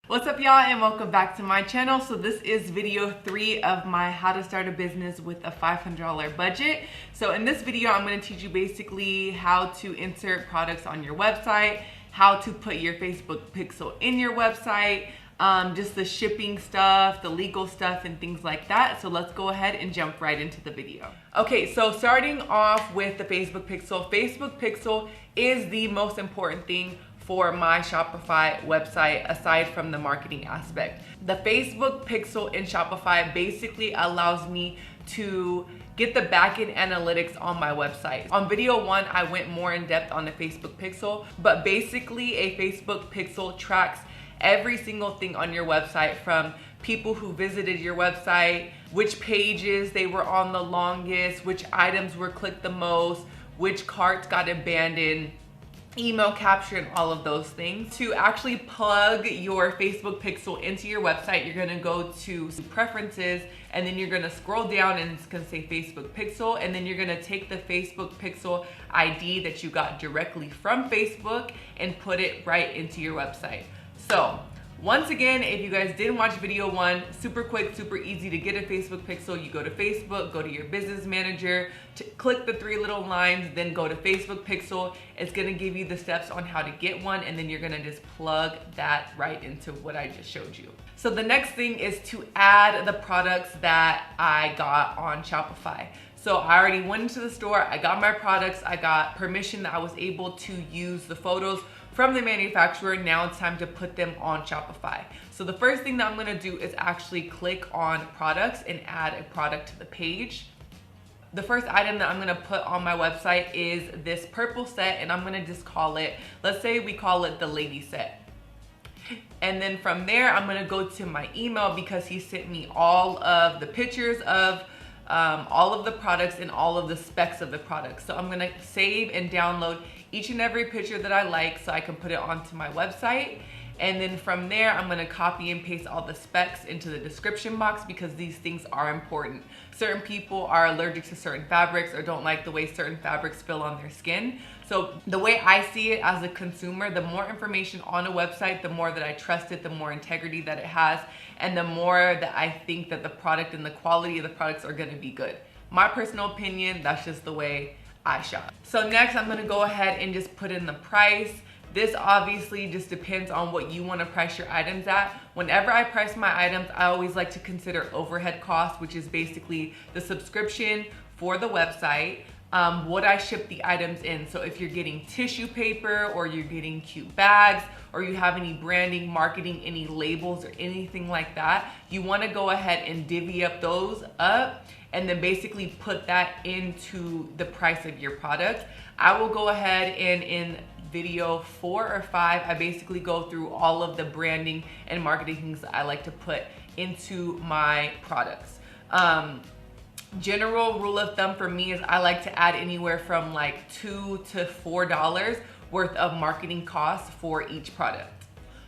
What's up, y'all, and welcome back to my channel. So this is video 3 of my how to start a business with a $500 budget. So in this video, I'm going to teach you basically how to insert products on your website, how to put your Facebook pixel in your website, just the shipping stuff, the legal stuff, and things like that. So let's go ahead and jump right into the video. Okay, so starting off with the Facebook pixel. Facebook pixel is the most important thing for my Shopify website aside from the marketing aspect. The Facebook pixel in Shopify basically allows me to get the backend analytics on my website. On video 1, I went more in depth on the Facebook pixel, but basically a Facebook pixel tracks every single thing on your website, from people who visited your website, which pages they were on the longest, which items were clicked the most, which carts got abandoned, email capture, and all of those things. To actually plug your Facebook pixel into your website, you're gonna go to preferences, and then you're gonna scroll down and it's gonna say Facebook pixel, and then you're gonna take the Facebook pixel ID that you got directly from Facebook and put it right into your website. So once again, if you guys didn't watch video 1, super quick, super easy to get a Facebook pixel. You go to Facebook, go to your business manager, click the 3 little lines, then go to Facebook pixel. It's gonna give you the steps on how to get one, and then you're gonna just plug that right into what I just showed you. So the next thing is to add the products that I got on Shopify. So I already went into the store, I got my products, I got permission that I was able to use the photos from the manufacturer. Now it's time to put them on Shopify. So the first thing that I'm gonna do is actually click on products and add a product to the page. The first item that I'm gonna put on my website is this purple set, and I'm gonna just call it, let's say we call it the lady set. And then from there, I'm gonna go to my email because he sent me all of the pictures of all of the products and all of the specs of the products. So I'm gonna save and download each and every picture that I like so I can put it onto my website. And then from there, I'm gonna copy and paste all the specs into the description box because these things are important. Certain people are allergic to certain fabrics or don't like the way certain fabrics feel on their skin. So the way I see it as a consumer, the more information on a website, the more that I trust it, the more integrity that it has, and the more that I think that the product and the quality of the products are gonna be good. My personal opinion, that's just the way I shop. So next, I'm gonna go ahead and just put in the price. This obviously just depends on what you want to price your items at. Whenever I price my items, I always like to consider overhead costs, which is basically the subscription for the website, what I ship the items in. So if you're getting tissue paper, or you're getting cute bags, or you have any branding, marketing, any labels or anything like that, you want to go ahead and divvy up those up and then basically put that into the price of your product. I will go ahead and in video 4 or 5, I basically go through all of the branding and marketing things that I like to put into my products. General rule of thumb for me is I like to add anywhere from like $2 to $4 worth of marketing costs for each product.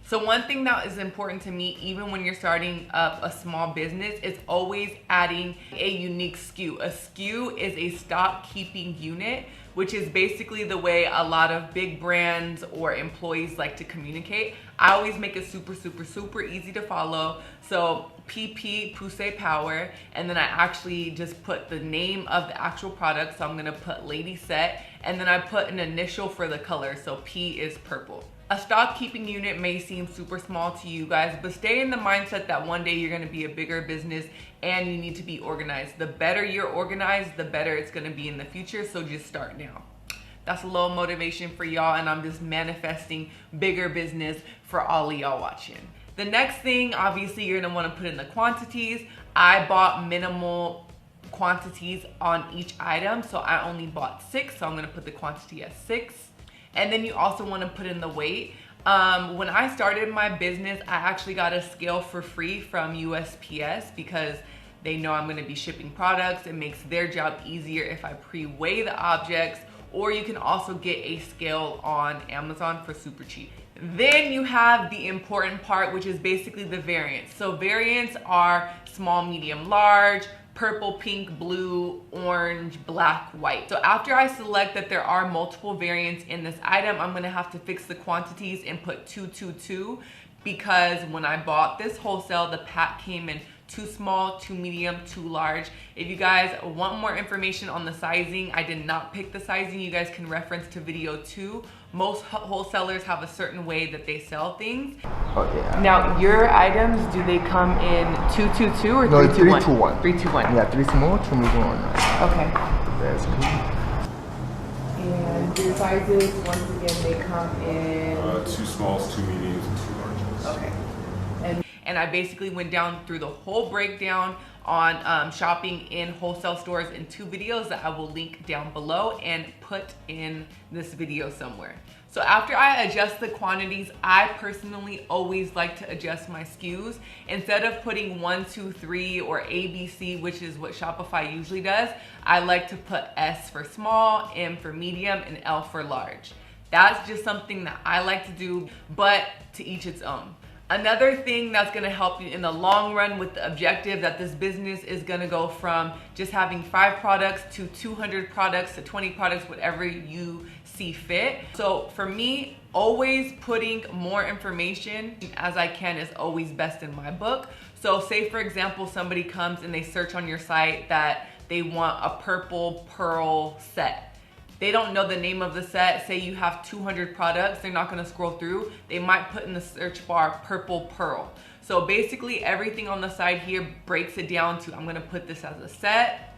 So one thing that is important to me, even when you're starting up a small business, is always adding a unique SKU. A SKU is a stock keeping unit, which is basically the way a lot of big brands or employees like to communicate. I always make it super, super, super easy to follow. So PP, Pousse Power, and then I actually just put the name of the actual product. So I'm gonna put Lady Set, and then I put an initial for the color. So P is purple. A stock keeping unit may seem super small to you guys, but stay in the mindset that one day you're gonna be a bigger business and you need to be organized. The better you're organized, the better it's gonna be in the future, so just start now. That's a little motivation for y'all, and I'm just manifesting bigger business for all of y'all watching. The next thing, obviously, you're gonna wanna put in the quantities. I bought minimal quantities on each item, so I only bought 6, so I'm gonna put the quantity at 6. And then you also want to put in the weight. When I started my business, I actually got a scale for free from USPS because they know I'm going to be shipping products. It makes their job easier if I pre-weigh the objects, or you can also get a scale on Amazon for super cheap. Then you have the important part, which is basically the variants. So variants are small, medium, large, purple, pink, blue, orange, black, white. So after I select that there are multiple variants in this item, I'm gonna have to fix the quantities and put 222 because when I bought this wholesale, the pack came in too small, too medium, too large. If you guys want more information on the sizing, I did not pick the sizing. You guys can reference to video 2. Most wholesalers have a certain way that they sell things. Oh yeah. Now, your items, do they come in 222 or 321? 321. 321. Yeah, 3 small, 2 medium. Okay. That's cool. And your sizes, once again, they come in 2 smalls, 2 mediums, and 2 larges. Okay. And I basically went down through the whole breakdown on shopping in wholesale stores in 2 videos that I will link down below and put in this video somewhere. So after I adjust the quantities, I personally always like to adjust my SKUs. Instead of putting 1, 2, 3 or ABC, which is what Shopify usually does, I like to put S for small, M for medium, and L for large. That's just something that I like to do, but to each its own. Another thing that's gonna help you in the long run with the objective that this business is gonna go from just having 5 products to 200 products to 20 products, whatever you see fit. So for me, always putting more information as I can is always best in my book. So say for example, somebody comes and they search on your site that they want a purple pearl set. They don't know the name of the set. Say you have 200 products, they're not gonna scroll through. They might put in the search bar purple pearl. So basically everything on the side here breaks it down to, I'm gonna put this as a set.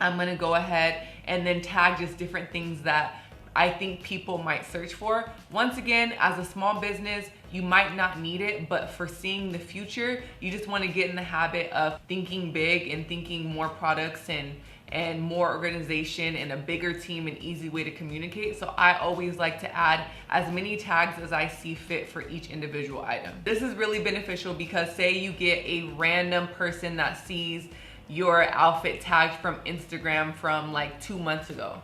I'm gonna go ahead and then tag just different things that I think people might search for. Once again, as a small business, you might not need it, but for seeing the future, you just wanna get in the habit of thinking big and thinking more products and more organization and a bigger team and easy way to communicate. So I always like to add as many tags as I see fit for each individual item. This is really beneficial because say you get a random person that sees your outfit tagged from Instagram from like 2 months ago,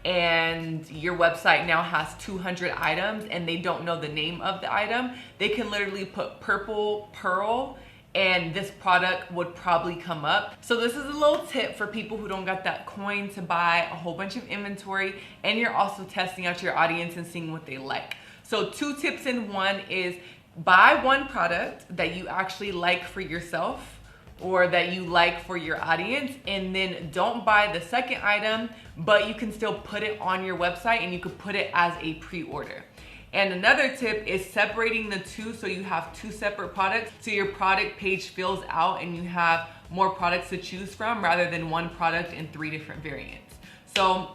and your website now has 200 items and they don't know the name of the item, they can literally put purple pearl and this product would probably come up. So this is a little tip for people who don't got that coin to buy a whole bunch of inventory, and you're also testing out your audience and seeing what they like. So 2 tips in 1 is buy 1 product that you actually like for yourself or that you like for your audience, and then don't buy the second item, but you can still put it on your website and you could put it as a pre-order. And another tip is separating the 2 so you have 2 separate products so your product page fills out and you have more products to choose from rather than 1 product in 3 different variants. So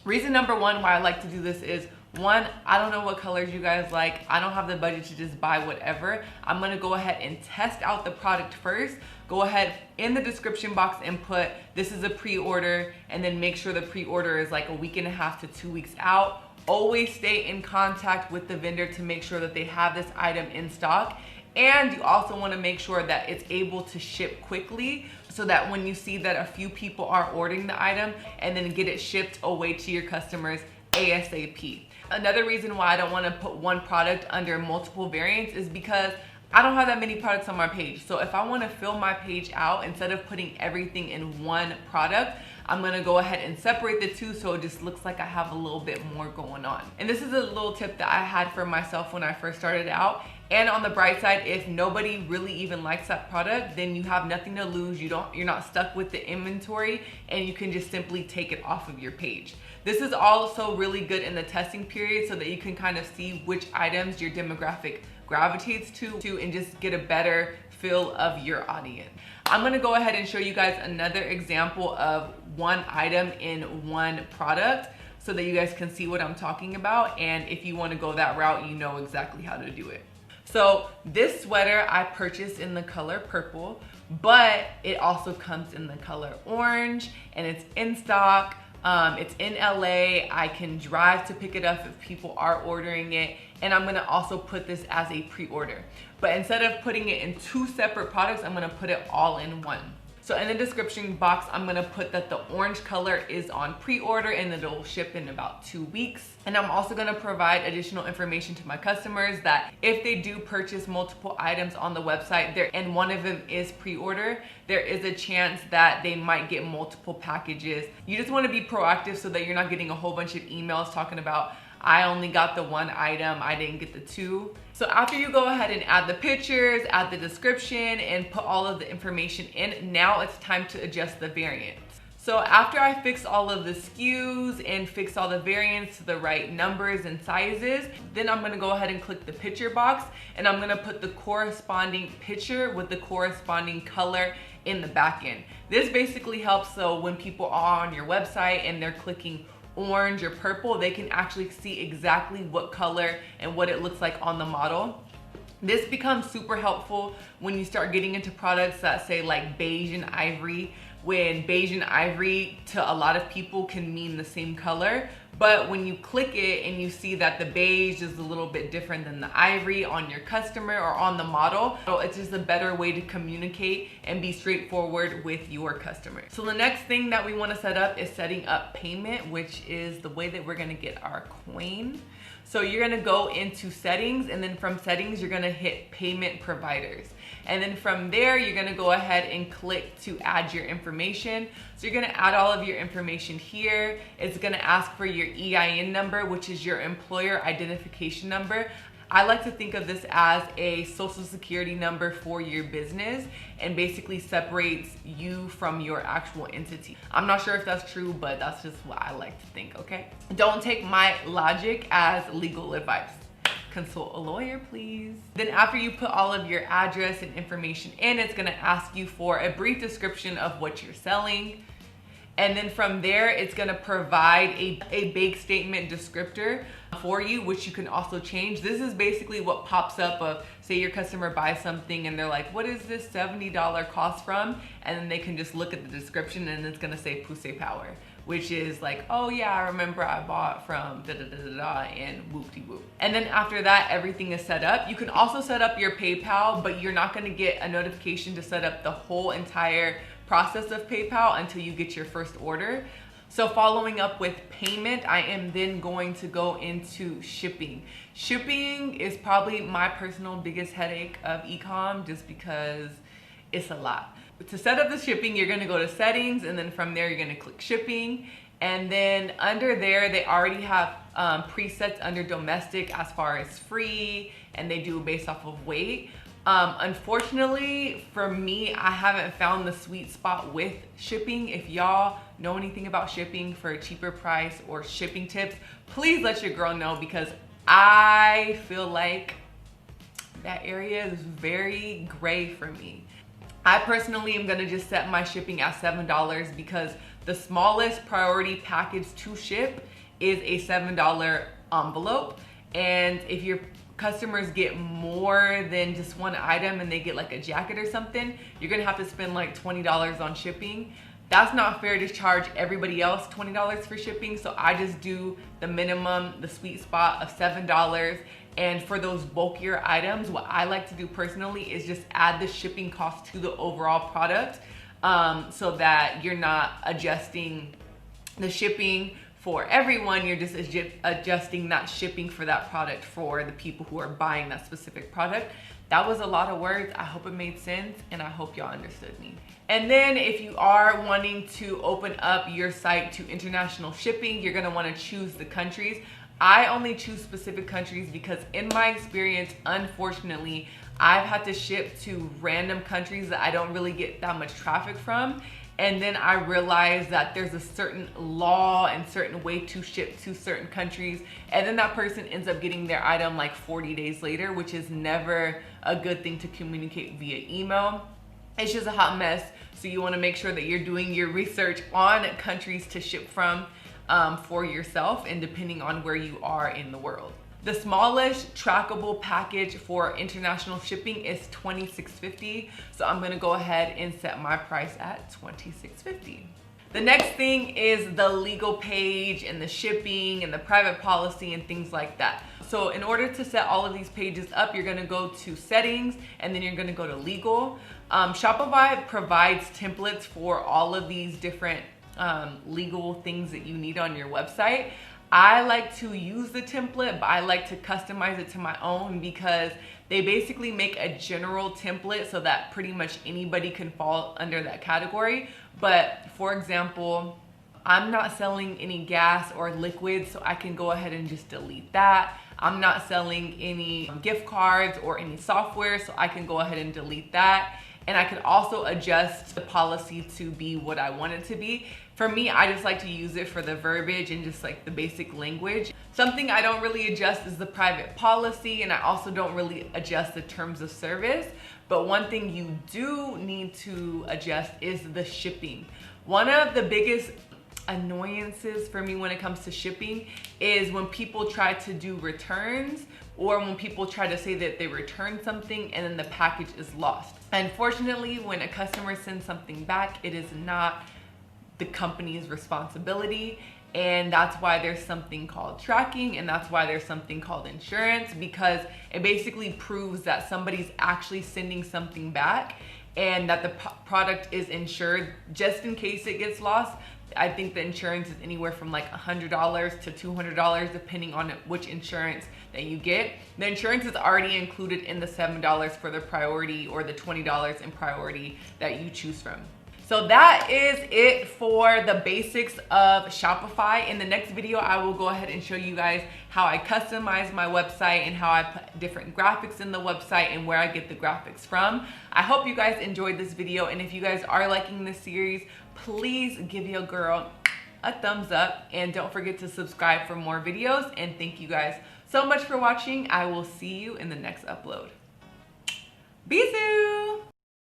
reason number 1 why I like to do this is, 1, I don't know what colors you guys like. I don't have the budget to just buy whatever. I'm gonna go ahead and test out the product first. Go ahead in the description box and put, this is a pre-order, and then make sure the pre-order is like a week and a half to 2 weeks out. Always stay in contact with the vendor to make sure that they have this item in stock. And you also want to make sure that it's able to ship quickly so that when you see that a few people are ordering the item, and then get it shipped away to your customers ASAP. Another reason why I don't want to put 1 product under multiple variants is because I don't have that many products on my page. So if I want to fill my page out, instead of putting everything in 1 product, I'm gonna go ahead and separate the 2 so it just looks like I have a little bit more going on. And this is a little tip that I had for myself when I first started out. And on the bright side, if nobody really even likes that product, then you have nothing to lose. You're not stuck with the inventory, and you can just simply take it off of your page. This is also really good in the testing period so that you can kind of see which items your demographic gravitates to and just get a better feel of your audience. I'm gonna go ahead and show you guys another example of 1 item in 1 product so that you guys can see what I'm talking about. And if you wanna go that route, you know exactly how to do it. So this sweater I purchased in the color purple, but it also comes in the color orange, and it's in stock. It's in LA. I can drive to pick it up if people are ordering it, and I'm gonna also put this as a pre-order. But instead of putting it in 2 separate products, I'm gonna put it all in 1. So in the description box, I'm gonna put that the orange color is on pre-order and it'll ship in about 2 weeks. And I'm also gonna provide additional information to my customers that if they do purchase multiple items on the website there and one of them is pre-order, there is a chance that they might get multiple packages. You just wanna be proactive so that you're not getting a whole bunch of emails talking about, I only got the 1 item, I didn't get the 2. So after you go ahead and add the pictures, add the description, and put all of the information in, now it's time to adjust the variants. So after I fix all of the SKUs and fix all the variants to the right numbers and sizes, then I'm gonna go ahead and click the picture box, and I'm gonna put the corresponding picture with the corresponding color in the back end. This basically helps so when people are on your website and they're clicking orange or purple, they can actually see exactly what color and what it looks like on the model. This becomes super helpful when you start getting into products that say like beige and ivory, when beige and ivory to a lot of people can mean the same color. But when you click it and you see that the beige is a little bit different than the ivory on your customer or on the model, so it's just a better way to communicate and be straightforward with your customer. So the next thing that we want to set up is setting up payment, which is the way that we're going to get our coin. So you're going to go into settings, and then from settings, you're going to hit payment providers. And then from there, you're gonna go ahead and click to add your information. So you're gonna add all of your information here. It's gonna ask for your EIN number, which is your employer identification number. I like to think of this as a social security number for your business and basically separates you from your actual entity. I'm not sure if that's true, but that's just what I like to think, okay? Don't take my logic as legal advice. Consult a lawyer, please. Then after you put all of your address and information in, it's gonna ask you for a brief description of what you're selling. And then from there, it's gonna provide a bank statement descriptor for you, which you can also change. This is basically what pops up of, say your customer buys something and they're like, what is this $70 cost from? And then they can just look at the description and it's gonna say Poussey Power, which is like, oh yeah, I remember I bought from da-da-da-da-da and whoop-de-whoop. And then after that, everything is set up. You can also set up your PayPal, but you're not gonna get a notification to set up the whole entire process of PayPal until you get your first order. So following up with payment, I am then going to go into shipping. Shipping is probably my personal biggest headache of e-com just because it's a lot. To set up the shipping, you're gonna go to settings, and then from there, you're gonna click shipping. And then under there, they already have presets under domestic as far as free, and they do based off of weight. Unfortunately, for me, I haven't found the sweet spot with shipping. If y'all know anything about shipping for a cheaper price or shipping tips, please let your girl know, because I feel like that area is very gray for me. I personally am gonna just set my shipping at $7 because the smallest priority package to ship is a $7 envelope. And if your customers get more than just one item and they get like a jacket or something, you're gonna have to spend like $20 on shipping. That's not fair to charge everybody else $20 for shipping. So I just do the minimum, the sweet spot of $7. And for those bulkier items, what I like to do personally is just add the shipping cost to the overall product, so that you're not adjusting the shipping for everyone. You're just adjusting that shipping for that product for the people who are buying that specific product. That was a lot of words. I hope it made sense, and I hope y'all understood me. And then if you are wanting to open up your site to international shipping, you're gonna wanna choose the countries. I only choose specific countries because in my experience, unfortunately, I've had to ship to random countries that I don't really get that much traffic from. And then I realized that there's a certain law and certain way to ship to certain countries. And then that person ends up getting their item like 40 days later, which is never a good thing to communicate via email. It's just a hot mess. So you wanna make sure that you're doing your research on countries to ship from for yourself, and depending on where you are in the world. The smallest trackable package for international shipping is $26.50. So I'm gonna go ahead and set my price at $26.50. The next thing is the legal page and the shipping and the private policy and things like that. So in order to set all of these pages up, you're gonna go to settings, and then you're gonna go to legal. Shopify provides templates for all of these different legal things that you need on your website. I like to use the template, but I like to customize it to my own because they basically make a general template so that pretty much anybody can fall under that category. But for example, I'm not selling any gas or liquids, so I can go ahead and just delete that. I'm not selling any gift cards or any software, so I can go ahead and delete that. And I can also adjust the policy to be what I want it to be. For me, I just like to use it for the verbiage and just like the basic language. Something I don't really adjust is the private policy, and I also don't really adjust the terms of service. But one thing you do need to adjust is the shipping. One of the biggest annoyances for me when it comes to shipping is when people try to do returns, or when people try to say that they returned something and then the package is lost. Unfortunately, when a customer sends something back, it is not the company's responsibility. And that's why there's something called tracking, and that's why there's something called insurance, because it basically proves that somebody's actually sending something back and that the product is insured just in case it gets lost. I think the insurance is anywhere from like $100 to $200 depending on which insurance that you get. The insurance is already included in the $7 for the priority or the $20 in priority that you choose from. So that is it for the basics of Shopify. In the next video, I will go ahead and show you guys how I customize my website and how I put different graphics in the website and where I get the graphics from. I hope you guys enjoyed this video, and if you guys are liking this series, please give your girl a thumbs up and don't forget to subscribe for more videos. And thank you guys so much for watching. I will see you in the next upload. Bisous!